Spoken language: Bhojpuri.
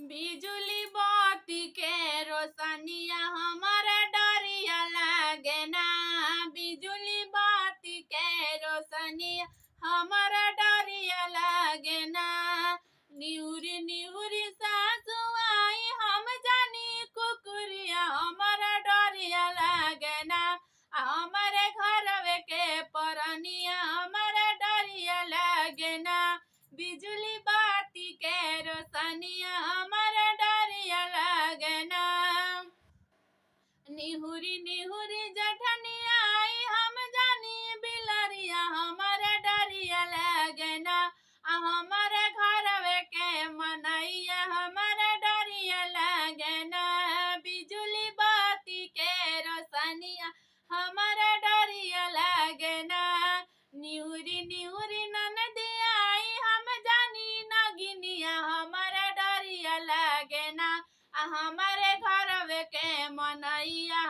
बिजुली बत्ती के रोशनिया हमारा डरिया लागे ना। बिजुली बत्ती के रोशनिया हमारा डरिया लागे ना। निहुरी निहुरी सासु आई हम जानी कुकुरिया हमारा डरिया लागे ना। हमारे घरवे के परनिया हमारा डरिया लागे ना। बिजुली बत्ती के रोशनिया हमारा डरिया लागे ना। निहुरी निहुरी जठनिया आई हम जानी बिलरिया हमारा डरिया लागे ना। हमारे घरवे के मनैया हमारा डरिया लागे ना। बिजुली बत्ती के रोशनिया हमारा डरिया लागे ना। निहुरी निहुरी ननदिया आई हम जानी नगिनिया हमारा डरिया लागे ना। हमारे घरवे के मनैया